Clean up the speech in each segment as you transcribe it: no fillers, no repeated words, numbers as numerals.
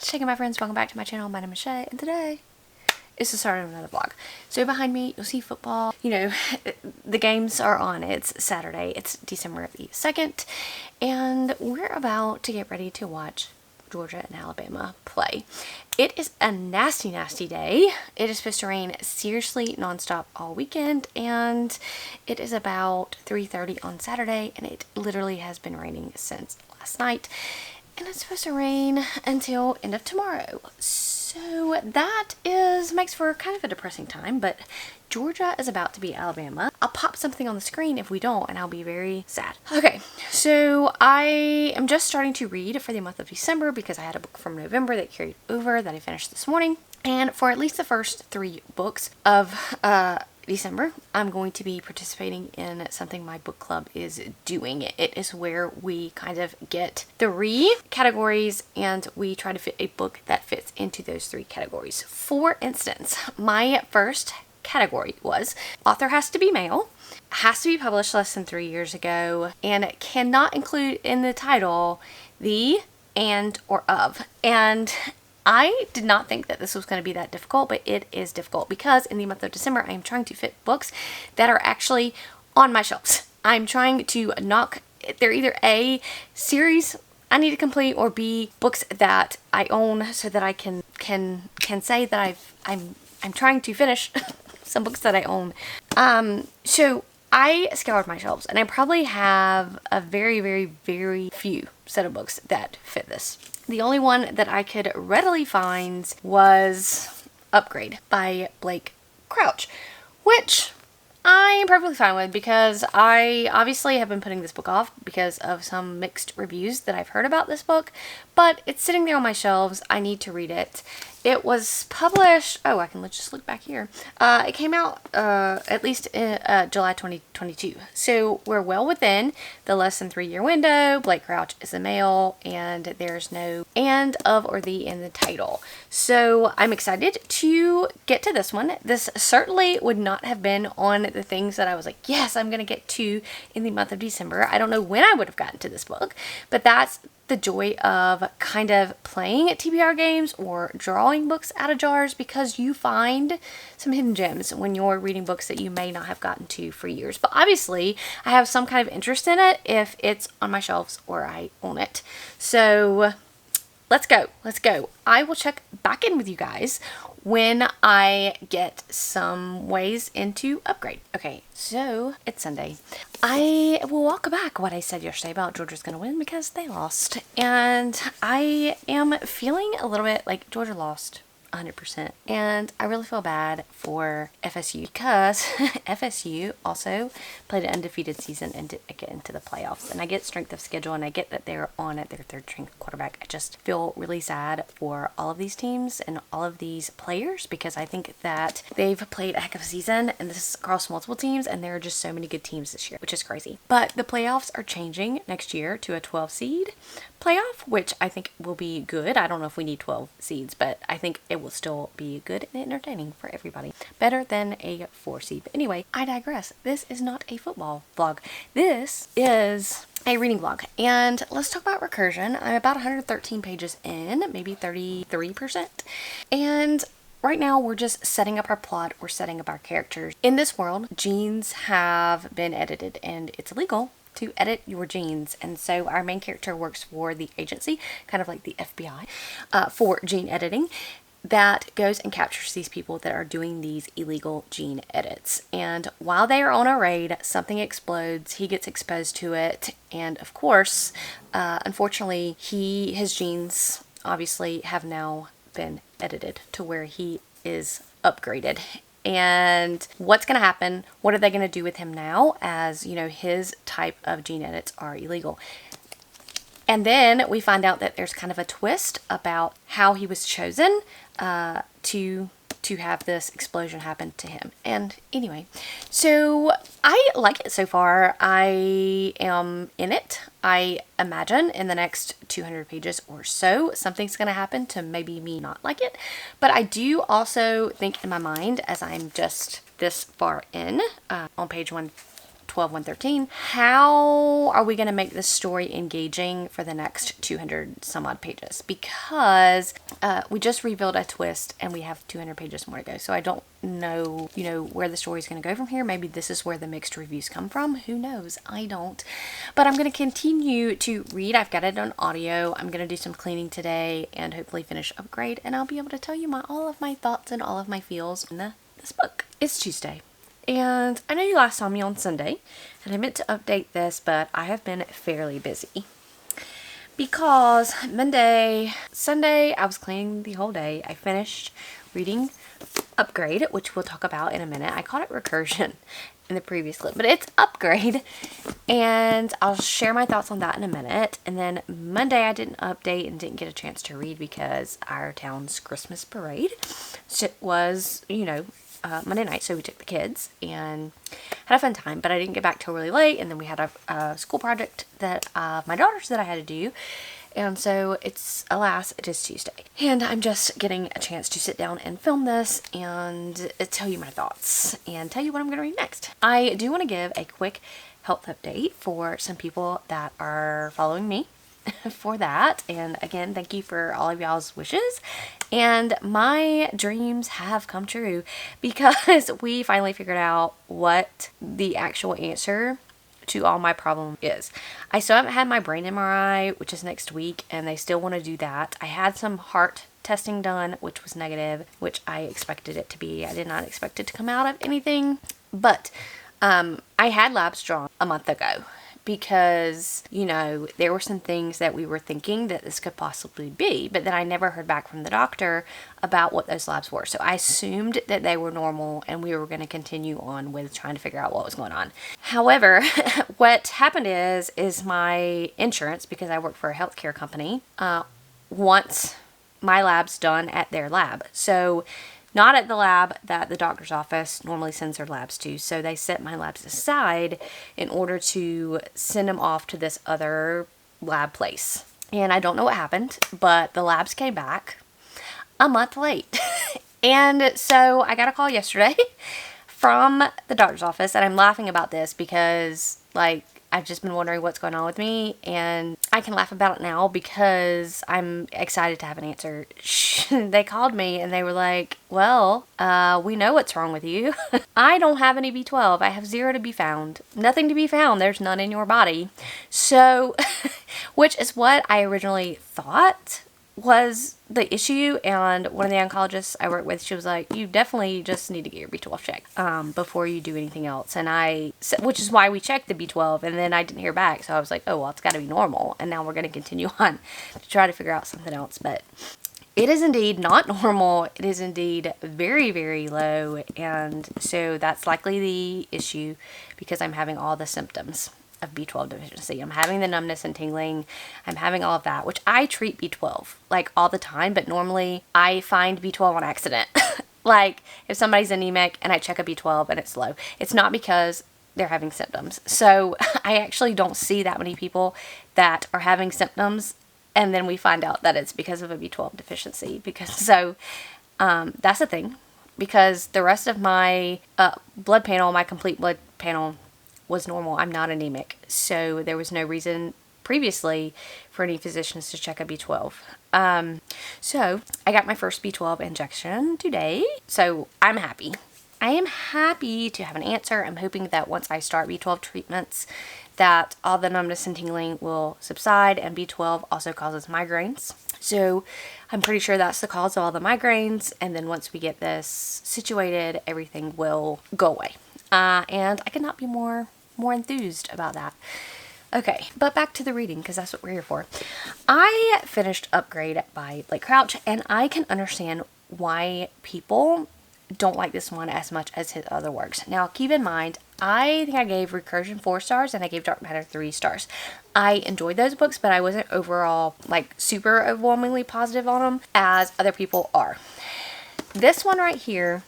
Shaking my friends, welcome back to my channel. My name is Shay, and today is the start of another vlog. So behind me, you'll see football. You know, the games are on. It's Saturday. It's December the 2nd, and we're about to get ready to watch Georgia and Alabama play. It is a nasty, nasty day. It is supposed to rain seriously nonstop all weekend, and it is about 3:30 on Saturday, and it literally has been raining since last night. And it's supposed to rain until end of tomorrow. So that makes for kind of a depressing time, but Georgia is about to beat Alabama. I'll pop something on the screen if we don't, and I'll be very sad. Okay, so I am just starting to read for the month of December because I had a book from November that carried over that I finished this morning. And for at least the first 3 books of December, I'm going to be participating in something my book club is doing. It is where we kind of get 3 categories and we try to fit a book that fits into those 3 categories. For instance, my first category was author has to be male, has to be published less than 3 years ago, and cannot include in the title the, and, or of. And I did not think that this was going to be that difficult, but it is difficult because in the month of December, I am trying to fit books that are actually on my shelves. I'm trying to knock, they're either A, series I need to complete, or B, books that I own so that I can say that I'm trying to finish some books that I own. So I scoured my shelves, and I probably have a very, very, very few set of books that fit this. The only one that I could readily find was Upgrade by Blake Crouch, which I am perfectly fine with because I obviously have been putting this book off because of some mixed reviews that I've heard about this book, but it's sitting there on my shelves. I need to read it. It was published, I can just look back here. It came out at least in July 2022. So we're well within the less than 3-year window. Blake Crouch is a male, and there's no and, of, or the in the title. So I'm excited to get to this one. This certainly would not have been on the things that I was like, yes, I'm going to get to in the month of December. I don't know when I would have gotten to this book, but that's the joy of kind of playing at TBR games or drawing books out of jars, because you find some hidden gems when you're reading books that you may not have gotten to for years. But obviously I have some kind of interest in it if it's on my shelves or I own it. So let's go. I will check back in with you guys when I get some ways into Upgrade. Okay, so it's Sunday. I will walk back what I said yesterday about Georgia's gonna win because they lost. And I am feeling a little bit like Georgia lost 100%. And I really feel bad for FSU because FSU also played an undefeated season and didn't get into the playoffs. And I get strength of schedule, and I get that they're on at their 3rd string quarterback. I just feel really sad for all of these teams and all of these players because I think that they've played a heck of a season, and this is across multiple teams, and there are just so many good teams this year, which is crazy. But the playoffs are changing next year to a 12 seed playoff, which I think will be good. I don't know if we need 12 seeds, but I think it will still be good and entertaining for everybody. Better than a 4 seed. But anyway, I digress. This is not a football vlog. This is a reading vlog. And let's talk about Recursion. I'm about 113 pages in, maybe 33%. And right now, we're just setting up our plot. We're setting up our characters. In this world, genes have been edited, and it's illegal to edit your genes. And so our main character works for the agency, kind of like the FBI, for gene editing, that goes and captures these people that are doing these illegal gene edits. And while they are on a raid, something explodes. He gets exposed to it, and of course, unfortunately, his genes obviously have now been edited to where he is upgraded. And what's going to happen? What are they going to do with him now, as you know, his type of gene edits are illegal? And then we find out that there's kind of a twist about how he was chosen to have this explosion happen to him. And anyway, so I like it so far. I am in it. I imagine in the next 200 pages or so, something's going to happen to maybe me not like it. But I do also think in my mind, as I'm just this far in, on page 1 112, 113. How are we going to make this story engaging for the next 200 some odd pages? Because we just revealed a twist and we have 200 pages more to go. So I don't know, where the story is going to go from here. Maybe this is where the mixed reviews come from. Who knows? I don't. But I'm going to continue to read. I've got it on audio. I'm going to do some cleaning today and hopefully finish Upgrade. And I'll be able to tell you all of my thoughts and all of my feels in this book. It's Tuesday. And I know you last saw me on Sunday. And I meant to update this, but I have been fairly busy. Because Sunday, I was cleaning the whole day. I finished reading Upgrade, which we'll talk about in a minute. I called it Recursion in the previous clip, but it's Upgrade, and I'll share my thoughts on that in a minute. And then Monday I didn't update and didn't get a chance to read because our town's Christmas parade was, Monday night, so we took the kids and had a fun time, but I didn't get back till really late, and then we had a school project that my daughter's that I had to do. And so alas, it is Tuesday. And I'm just getting a chance to sit down and film this and tell you my thoughts and tell you what I'm going to read next. I do want to give a quick health update for some people that are following me for that. And again, thank you for all of y'all's wishes. And my dreams have come true because we finally figured out what the actual answer to all my problem is. I still haven't had my brain MRI, which is next week, and they still want to do that. I had some heart testing done, which was negative, which I expected it to be. I did not expect it to come out of anything, but I had labs drawn a month ago because, there were some things that we were thinking that this could possibly be, but then I never heard back from the doctor about what those labs were. So I assumed that they were normal and we were going to continue on with trying to figure out what was going on. However, what happened is my insurance, because I work for a healthcare company, wants my labs done at their lab. So not at the lab that the doctor's office normally sends their labs to. So they set my labs aside in order to send them off to this other lab place. And I don't know what happened, but the labs came back a month late. And so I got a call yesterday from the doctor's office, and I'm laughing about this because, I've just been wondering what's going on with me, and I can laugh about it now because I'm excited to have an answer. They called me and they were like, well, we know what's wrong with you. I don't have any B12. I have 0 to be found. Nothing to be found. There's none in your body. So, which is what I originally thought was the issue. And one of the oncologists I work with, she was like, you definitely just need to get your B12 checked before you do anything else. And which is why we checked the B12, and then I didn't hear back. So I was like, oh, well, it's got to be normal. And now we're going to continue on to try to figure out something else. But it is indeed not normal. It is indeed very, very low. And so that's likely the issue because I'm having all the symptoms of B12 deficiency. I'm having the numbness and tingling. I'm having all of that, which I treat B12 all the time, but normally I find B12 on accident. If somebody's anemic and I check a B12 and it's low, it's not because they're having symptoms. So I actually don't see that many people that are having symptoms and then we find out that it's because of a B12 deficiency. That's the thing, because the rest of my blood panel, my complete blood panel, was normal. I'm not anemic. So there was no reason previously for any physicians to check a B12. So I got my first B12 injection today. So I'm happy. I am happy to have an answer. I'm hoping that once I start B12 treatments that all the numbness and tingling will subside, and B12 also causes migraines. So I'm pretty sure that's the cause of all the migraines, and then once we get this situated, everything will go away. And I could not be more enthused about that. Okay, but back to the reading, because that's what we're here for. I finished Upgrade by Blake Crouch, and I can understand why people don't like this one as much as his other works. Now, keep in mind, I think I gave Recursion 4 stars, and I gave Dark Matter 3 stars. I enjoyed those books, but I wasn't overall, super overwhelmingly positive on them, as other people are. This one right here,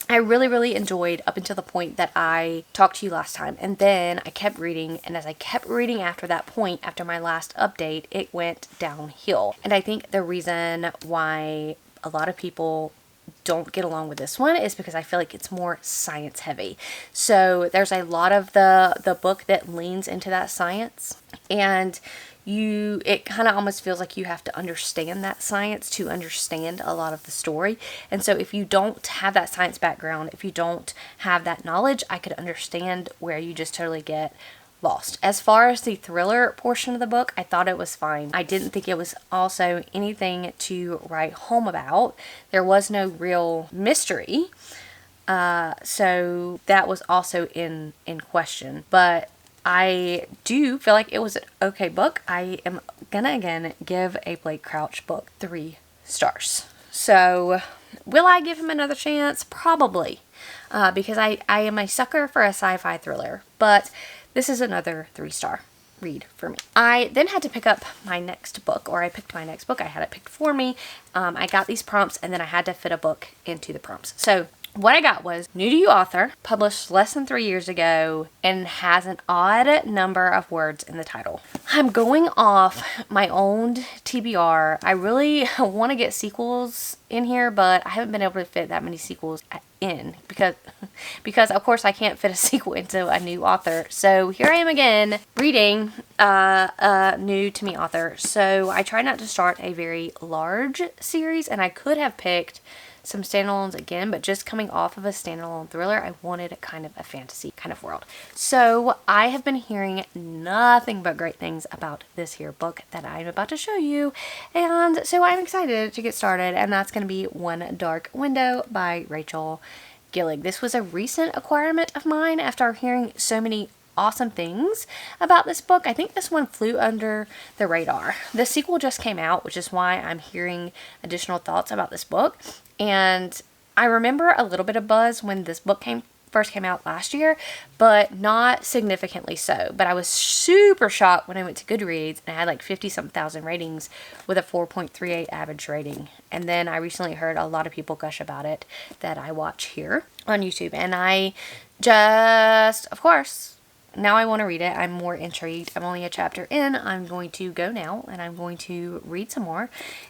I really, really enjoyed up until the point that I talked to you last time. And then I kept reading, and as I kept reading after that point, after my last update, it went downhill. And I think the reason why a lot of people don't get along with this one is because I feel like it's more science heavy. So there's a lot of the book that leans into that science, and it kind of almost feels like you have to understand that science to understand a lot of the story. And so if you don't have that science background, if you don't have that knowledge, I could understand where you just totally get lost. As far as the thriller portion of the book, I thought it was fine. I didn't think it was also anything to write home about. There was no real mystery. So that was also in question. But I do feel like it was an okay book. I am gonna again give a Blake Crouch book 3 stars. So will I give him another chance? Probably. Because I am a sucker for a sci-fi thriller. But this is another 3-star read for me. I then had to pick up my next book, or I picked my next book. I had it picked for me. I got these prompts, and then I had to fit a book into the prompts. So what I got was new to you author, published less than 3 years ago, and has an odd number of words in the title. I'm going off my own TBR. I really want to get sequels in here, but I haven't been able to fit that many sequels in because of course I can't fit a sequel into a new author. So here I am again reading a new to me author. So I try not to start a very large series, and I could have picked some standalones again, but just coming off of a standalone thriller, I wanted kind of a fantasy kind of world. So I have been hearing nothing but great things about this here book that I'm about to show you, and so I'm excited to get started, and that's going to be One Dark Window by Rachel Gillig. This was a recent acquirement of mine after hearing so many awesome things about this book. I think this one flew under the radar. The sequel just came out, which is why I'm hearing additional thoughts about this book. And I remember a little bit of buzz when this book first came out last year, but not significantly so. But I was super shocked when I went to Goodreads and I had like 50-something thousand ratings with a 4.38 average rating. And then I recently heard a lot of people gush about it that I watch here on YouTube. And I just, of course, now I want to read it. I'm more intrigued. I'm only a chapter in. I'm going to go now and I'm going to read some more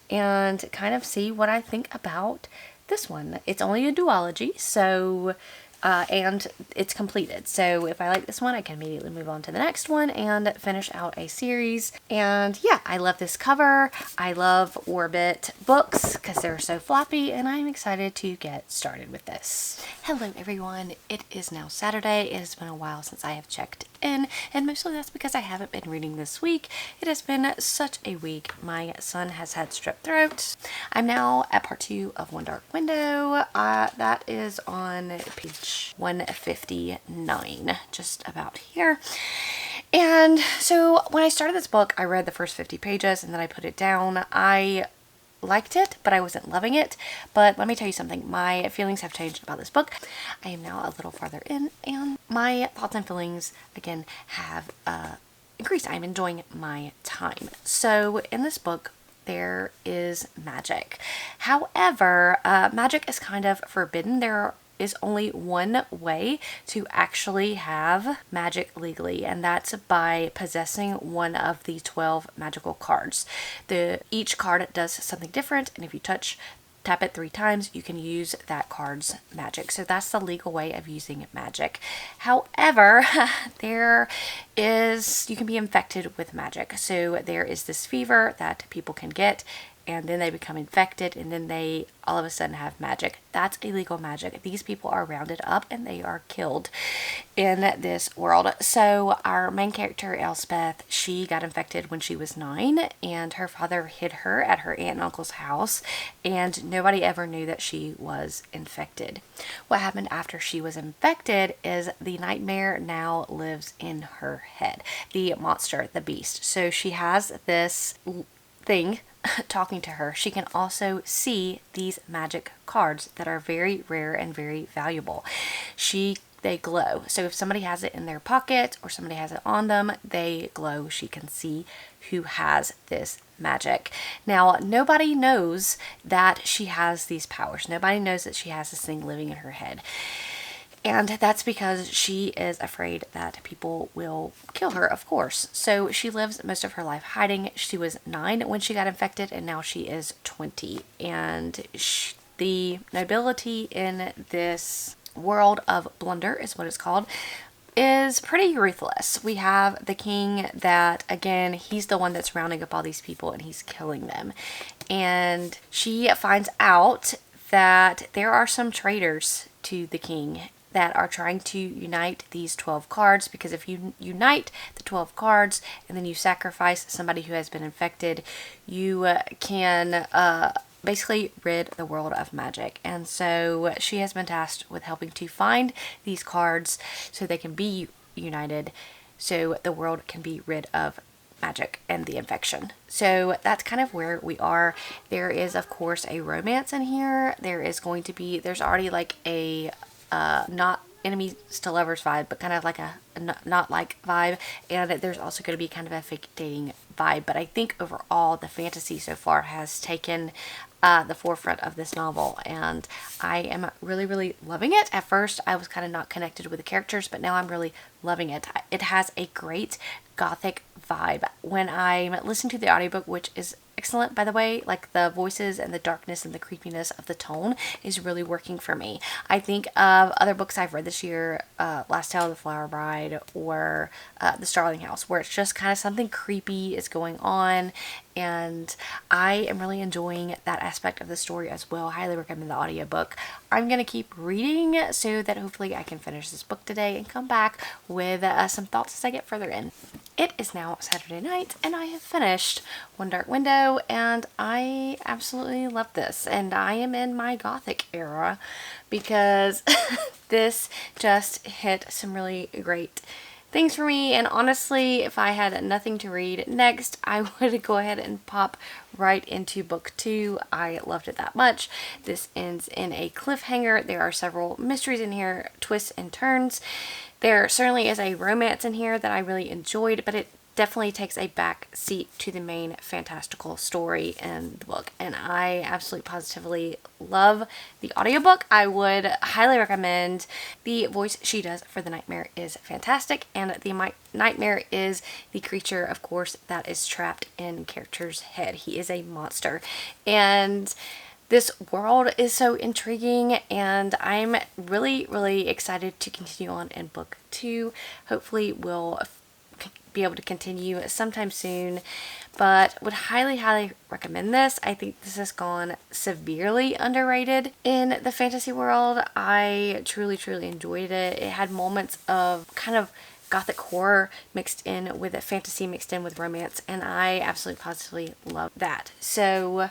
and kind of see what I think about this one. It's only a duology, so and it's completed. So if I like this one, I can immediately move on to the next one and finish out a series. And yeah, I love this cover. I love Orbit books because they're so floppy, and I'm excited to get started with this. Hello everyone, it is now Saturday. It has been a while since I have checked in, and mostly that's because I haven't been reading this week. It has been such a week. My son has had strep throat. I'm now at part 2 of One Dark Window. That is on page 159, just about here. And so when I started this book, I read the first 50 pages and then I put it down. I liked it, but I wasn't loving it. But let me tell you something, my feelings have changed about this book. I am now a little farther in, and my thoughts and feelings again have increased. I'm enjoying my time. So in this book, there is magic. However, magic is kind of forbidden. There is only one way to actually have magic legally, and that's by possessing one of the 12 magical cards. Each card does something different, and if you tap it 3 times, you can use that card's magic. So that's the legal way of using magic. However, you can be infected with magic. So there is this fever that people can get, and then they become infected, and then they all of a sudden have magic. That's illegal magic. These people are rounded up and they are killed in this world. So our main character, Elspeth, she got infected when she was 9, and her father hid her at her aunt and uncle's house, and nobody ever knew that she was infected. What happened after she was infected is the nightmare now lives in her head. The monster, the beast. So she has this thing talking to her. She can also see these magic cards that are very rare and very valuable. They glow. So if somebody has it in their pocket or somebody has it on them, they glow. She can see who has this magic. Now, nobody knows that she has these powers. Nobody knows that she has this thing living in her head. And that's because she is afraid that people will kill her, of course. So she lives most of her life hiding. She was 9 when she got infected, and now she is 20. And The nobility in this world of blunder is what it's called, is pretty ruthless. We have the king that, again, he's the one that's rounding up all these people and he's killing them. And she finds out that there are some traitors to the king that are trying to unite these 12 cards, because if you unite the 12 cards and then you sacrifice somebody who has been infected, you can basically rid the world of magic. And so she has been tasked with helping to find these cards so they can be united, so the world can be rid of magic and the infection. So that's kind of where we are. There is, of course, a romance in here. There's already like a not enemies to lovers vibe, but kind of like a not like vibe, and there's also going to be kind of a fake dating vibe. But I think overall the fantasy so far has taken the forefront of this novel, and I am really loving it. At first I was kind of not connected with the characters, but now I'm really loving it. It has a great gothic vibe. When I'm listening to the audiobook, which is excellent, by the way, like the voices and the darkness and the creepiness of the tone is really working for me. I think of other books I've read this year, Last Tale of the Flower Bride, or The Starling House, where it's just kind of something creepy is going on, and I am really enjoying that aspect of the story as well. Highly recommend the audiobook. I'm going to keep reading so that hopefully I can finish this book today and come back with some thoughts as I get further in. It is now Saturday night and I have finished One Dark Window, and I absolutely love this, and I am in my gothic era because this just hit some really great things for me. And honestly, if I had nothing to read next, I would go ahead and pop right into book 2. I loved it that much. This ends in a cliffhanger. There are several mysteries in here, twists and turns. There certainly is a romance in here that I really enjoyed, but it definitely takes a back seat to the main fantastical story in the book, and I absolutely positively love the audiobook. I would highly recommend. The voice she does for the nightmare is fantastic, and the nightmare is the creature, of course, that is trapped in character's head. He is a monster, and this world is so intriguing, and I'm really excited to continue on in book 2. Hopefully we'll be able to continue sometime soon, but would highly recommend this. I think this has gone severely underrated in the fantasy world. I truly enjoyed it. It had moments of kind of gothic horror mixed in with fantasy, mixed in with romance, and I absolutely positively love that. So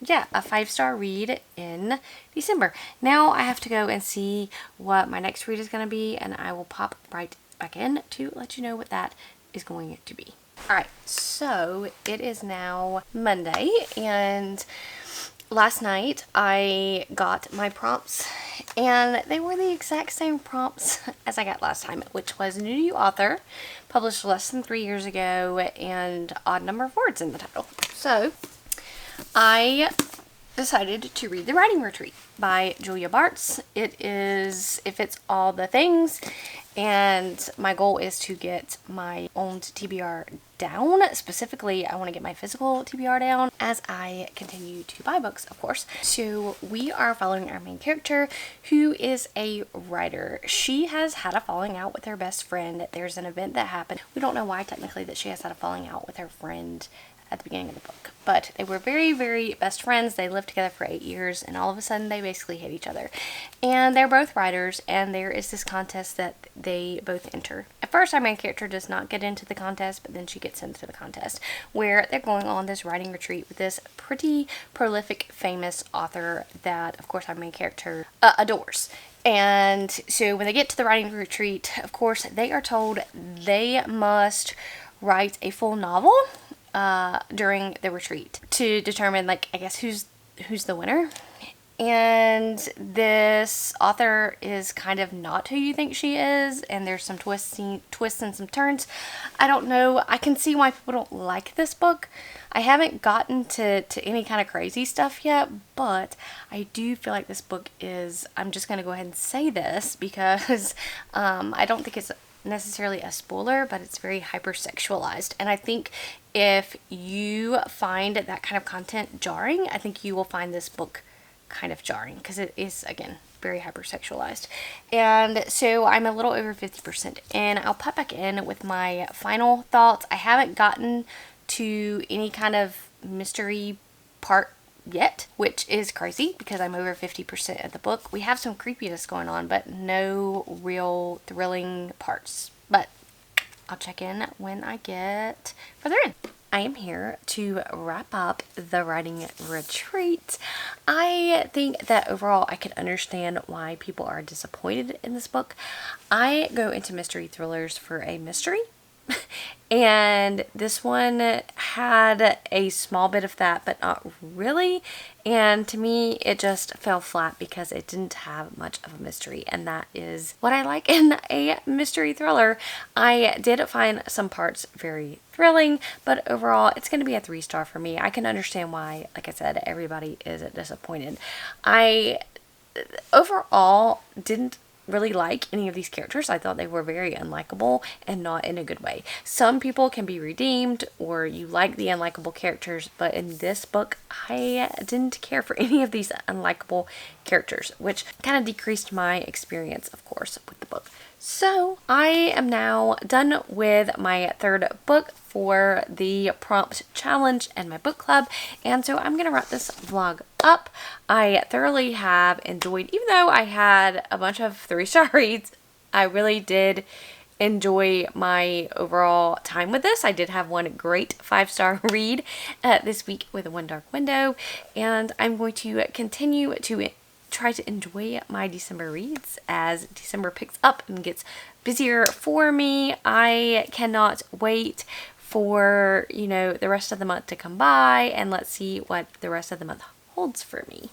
yeah, a 5-star read in December. Now I have to go and see what my next read is going to be, and I will pop right back in to let you know what that is going to be. Alright, so it is now Monday, and last night I got my prompts, and they were the exact same prompts as I got last time, which was new author, published less than 3 years ago, and odd number of words in the title. So I decided to read The Writing Retreat by Julia Bartz. It is, if it's all the things, and my goal is to get my owned TBR down. Specifically, I want to get my physical TBR down as I continue to buy books, of course. So we are following our main character, who is a writer. She has had a falling out with her best friend. There's an event that happened. We don't know why technically that she has had a falling out with her friend at the beginning of the book, but they were very best friends. They lived together for 8 years, and all of a sudden they basically hate each other, and they're both writers, and there is this contest that they both enter. At first our main character does not get into the contest, but then she gets into the contest, where they're going on this writing retreat with this pretty prolific famous author that of course our main character adores. And so when they get to the writing retreat, of course they are told they must write a full novel during the retreat to determine, like, I guess who's the winner. And this author is kind of not who you think she is, and there's some twists and some turns. I don't know. I can see why people don't like this book. I haven't gotten to any kind of crazy stuff yet, but I do feel like this book is, I'm just going to go ahead and say this because I don't think it's necessarily a spoiler, but it's very hypersexualized, and I think if you find that kind of content jarring, I think you will find this book kind of jarring because it is, again, very hypersexualized. And so I'm a little over 50% and I'll pop back in with my final thoughts. I haven't gotten to any kind of mystery part yet, which is crazy because I'm over 50% of the book. We have some creepiness going on, but no real thrilling parts. But I'll check in when I get further in. I am here to wrap up the writing retreat. I think that overall I can understand why people are disappointed in this book. I go into mystery thrillers for a mystery. And this one had a small bit of that, but not really. And to me, it just fell flat because it didn't have much of a mystery. And that is what I like in a mystery thriller. I did find some parts very thrilling, but overall, it's going to be a 3-star for me. I can understand why, like I said, everybody is disappointed. I overall didn't really like any of these characters. I thought they were very unlikable and not in a good way. Some people can be redeemed or you like the unlikable characters, but in this book I didn't care for any of these unlikable characters, which kind of decreased my experience, of course, with the book. So I am now done with my 3rd book for the prompt challenge and my book club, and so I'm gonna wrap this vlog up. I thoroughly have enjoyed, even though I had a bunch of 3-star reads, I really did enjoy my overall time with this. I did have one great 5-star read this week with One Dark Window, and I'm going to continue to try to enjoy my December reads as December picks up and gets busier for me. I cannot wait for, the rest of the month to come by, and let's see what the rest of the month holds for me.